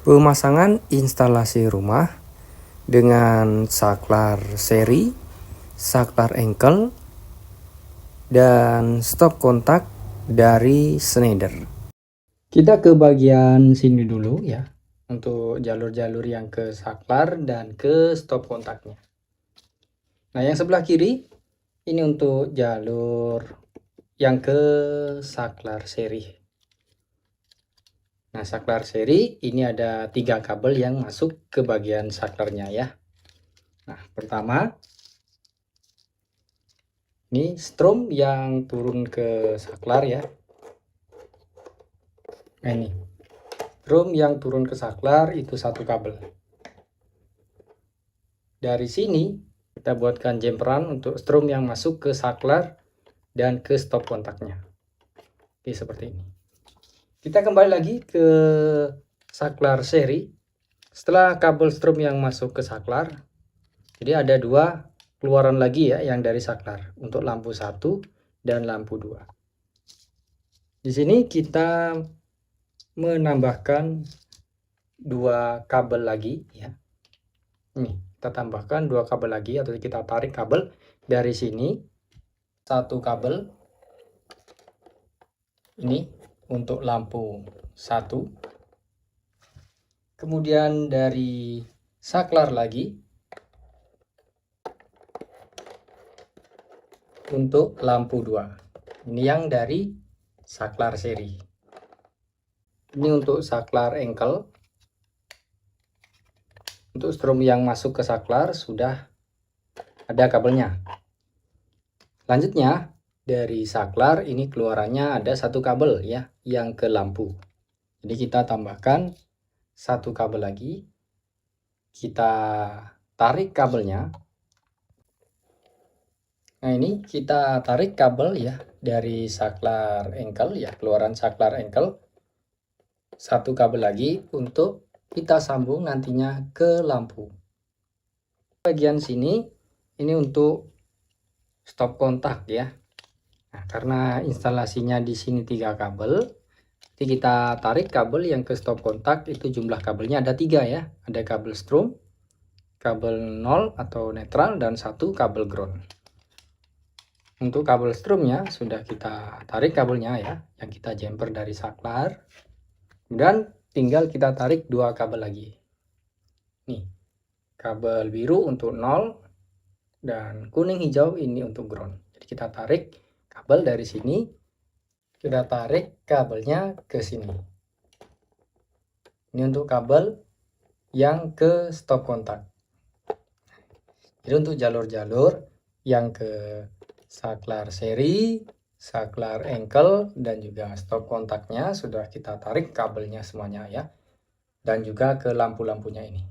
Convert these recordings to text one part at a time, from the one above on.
Pemasangan instalasi rumah dengan saklar seri, saklar engkel, dan stop kontak dari Schneider. Kita ke bagian sini dulu ya, untuk jalur-jalur yang ke saklar dan ke stop kontaknya. Nah, yang sebelah kiri ini untuk jalur yang ke saklar seri. Nah, saklar seri ini ada 3 kabel yang masuk ke bagian saklarnya ya. Nah, pertama ini strom yang turun ke saklar ya. Nah, ini strom yang turun ke saklar itu 1 kabel. Dari sini kita buatkan jumperan untuk strom yang masuk ke saklar dan ke stop kontaknya. Oke, seperti ini. Kita kembali lagi ke saklar seri. Setelah kabel strom yang masuk ke saklar, jadi ada 2 keluaran lagi ya yang dari saklar untuk lampu 1 dan lampu 2. Di sini kita menambahkan 2 kabel lagi ya. Ini kita tambahkan 2 kabel lagi, atau kita tarik kabel dari sini 1 kabel ini untuk lampu 1, kemudian dari saklar lagi untuk lampu 2. Ini yang dari saklar seri. Ini untuk saklar engkel. Untuk strom yang masuk ke saklar sudah ada kabelnya. Selanjutnya dari saklar ini keluarannya ada 1 kabel ya yang ke lampu. Jadi kita tambahkan 1 kabel lagi. Kita tarik kabelnya. Nah, ini kita tarik kabel ya dari saklar engkel ya, keluaran saklar engkel. 1 kabel lagi untuk kita sambung nantinya ke lampu. Bagian sini ini untuk stop kontak ya. Nah, karena instalasinya di sini 3 kabel, jadi kita tarik kabel yang ke stop kontak. Itu jumlah kabelnya ada 3 ya. Ada kabel strom, kabel 0 atau netral, dan 1 kabel ground. Untuk kabel stromnya sudah kita tarik kabelnya ya, yang kita jumper dari saklar. Dan tinggal kita tarik 2 kabel lagi. Nih, kabel biru untuk 0 dan kuning hijau ini untuk ground. Jadi kita tarik kabel dari sini, kita tarik kabelnya ke sini. Ini untuk kabel yang ke stop kontak. Jadi untuk jalur-jalur yang ke saklar seri, saklar engkel, dan juga stop kontaknya sudah kita tarik kabelnya semuanya ya. Dan juga ke lampu-lampunya ini.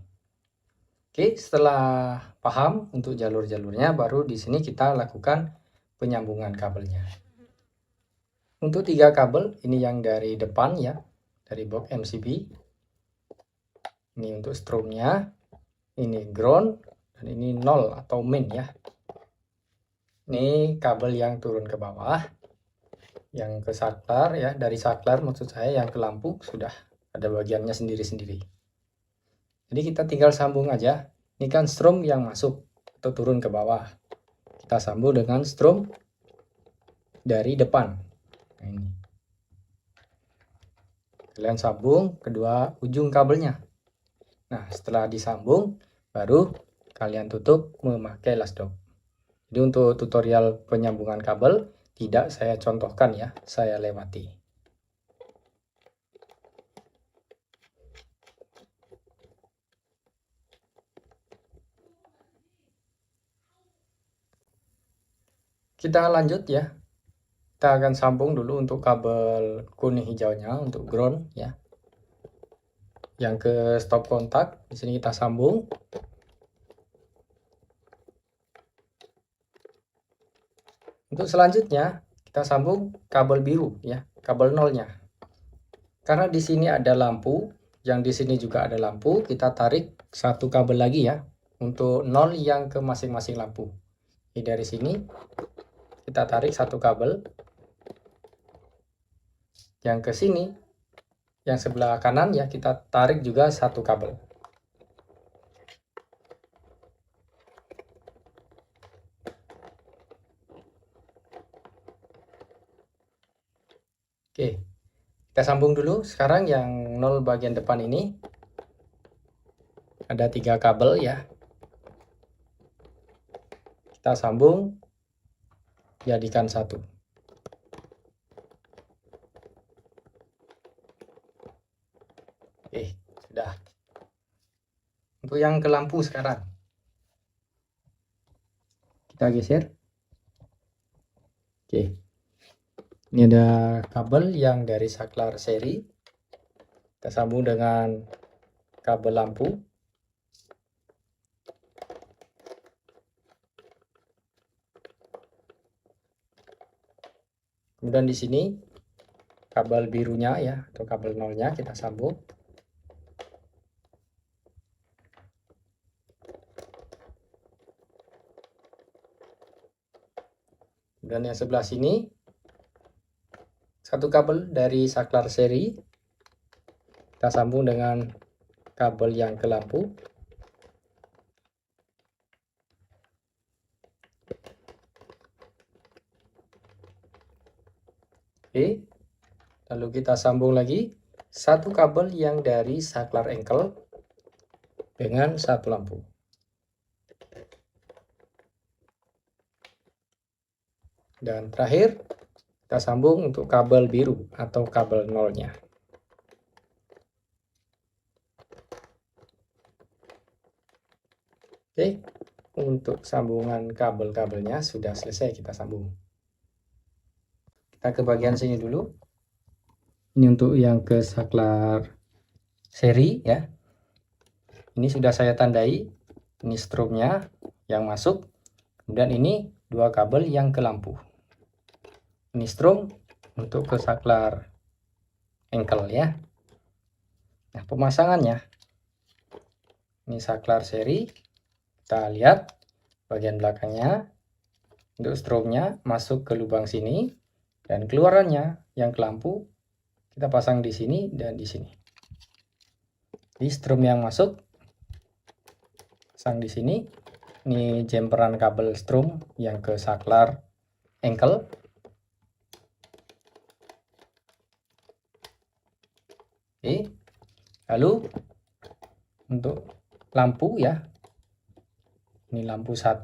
Oke, setelah paham untuk jalur-jalurnya, baru di sini kita lakukan penyambungan kabelnya. Untuk 3 kabel, ini yang dari depan ya, dari box MCB. Ini untuk stromnya, ini ground, dan ini 0 atau main ya. Ini kabel yang turun ke bawah, yang ke saklar ya, dari saklar maksud saya, yang ke lampu sudah ada bagiannya sendiri-sendiri. Jadi kita tinggal sambung aja. Ini kan strom yang masuk atau turun ke bawah. Kita sambung dengan strom dari depan. Nah, ini. Kalian sambung kedua ujung kabelnya. Nah, setelah disambung, baru kalian tutup memakai lasdok. Jadi untuk tutorial penyambungan kabel tidak saya contohkan ya, saya lewati. Kita lanjut ya. Kita akan sambung dulu untuk kabel kuning hijaunya untuk ground ya. Yang ke stop kontak, di sini kita sambung. Untuk selanjutnya kita sambung kabel biru ya, kabel nolnya. Karena di sini ada lampu, yang di sini juga ada lampu, kita tarik 1 kabel lagi ya untuk 0 yang ke masing-masing lampu. Jadi dari sini kita tarik 1 kabel yang ke sini, yang sebelah kanan ya, kita tarik juga satu kabel. Oke, kita sambung dulu. Sekarang yang 0 bagian depan ini ada 3 kabel ya. Kita sambung, jadikan satu. Oke, sudah. Untuk yang ke lampu sekarang, kita geser. Oke, ini ada kabel yang dari saklar seri. Kita sambung dengan kabel lampu. Kemudian di sini kabel birunya ya, atau kabel nolnya kita sambung. Dan yang sebelah sini satu kabel dari saklar seri, kita sambung dengan kabel yang ke lampu. Oke, lalu kita sambung lagi satu kabel yang dari saklar engkel dengan satu lampu. Dan terakhir kita sambung untuk kabel biru atau kabel nolnya. Oke, untuk sambungan kabel-kabelnya sudah selesai kita sambung. Kita ke bagian sini dulu. Ini untuk yang ke saklar seri ya. Ini sudah saya tandai. Ini strobnya yang masuk. Kemudian ini 2 kabel yang ke lampu. Ini strom untuk ke saklar engkel ya. Nah, pemasangannya. Ini saklar seri. Kita lihat bagian belakangnya. Untuk strobnya masuk ke lubang sini. Dan keluarannya yang ke lampu kita pasang di sini dan di sini. Di strom yang masuk pasang di sini. Ini jemperan kabel strom yang ke saklar engkel. Oke. Lalu untuk lampu ya. Ini lampu 1.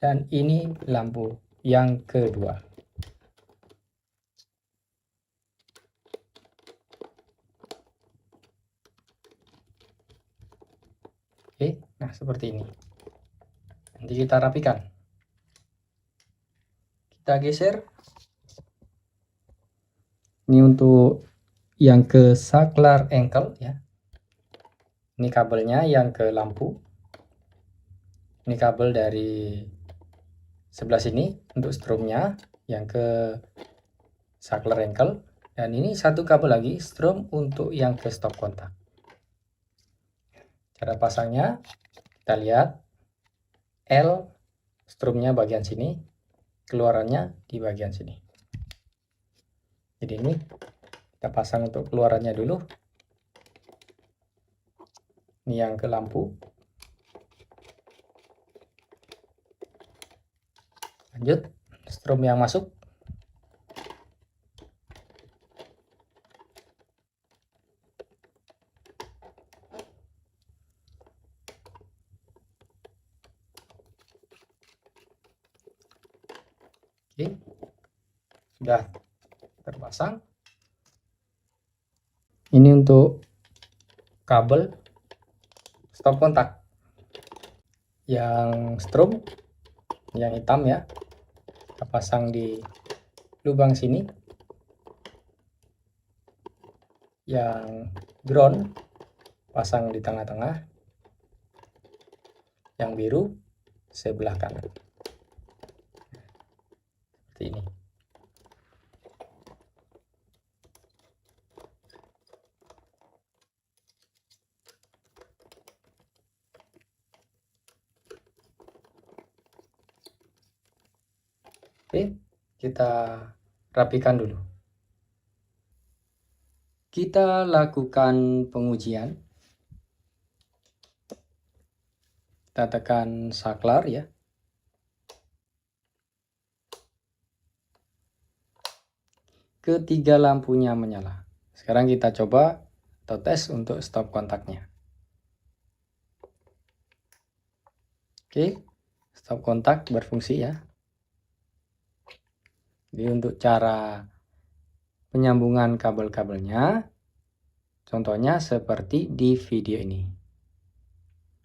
Dan ini lampu yang kedua. Oke, nah seperti ini. Nanti kita rapikan. Kita geser. Ini untuk yang ke saklar engkel ya. Ini kabelnya yang ke lampu. Ini kabel dari sebelah sini untuk stromnya yang ke saklar engkel. Dan ini satu kabel lagi strom untuk yang ke stop kontak. Cara pasangnya kita lihat. L stromnya bagian sini, keluarannya di bagian sini. Jadi ini kita pasang untuk keluarannya dulu. Ini yang ke lampu. Lanjut strom yang masuk. Oke, sudah terpasang. Ini untuk kabel stop kontak yang strom yang hitam ya, kita pasang di lubang sini. Yang ground pasang di tengah-tengah. Yang biru sebelah kanan. Seperti ini. Oke, kita rapikan dulu. Kita lakukan pengujian. Kita tekan saklar ya. Ketiga lampunya menyala. Sekarang kita coba atau tes untuk stop kontaknya. Oke, stop kontak berfungsi ya. Jadi untuk cara penyambungan kabel-kabelnya, contohnya seperti di video ini.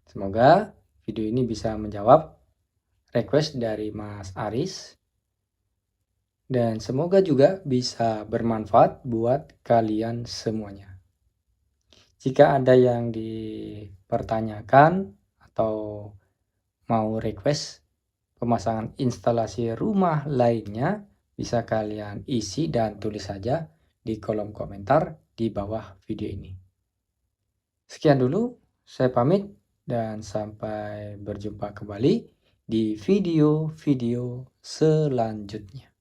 Semoga video ini bisa menjawab request dari Mas Aris. Dan semoga juga bisa bermanfaat buat kalian semuanya. Jika ada yang dipertanyakan atau mau request pemasangan instalasi rumah lainnya, bisa kalian isi dan tulis saja di kolom komentar di bawah video ini. Sekian dulu, saya pamit dan sampai berjumpa kembali di video-video selanjutnya.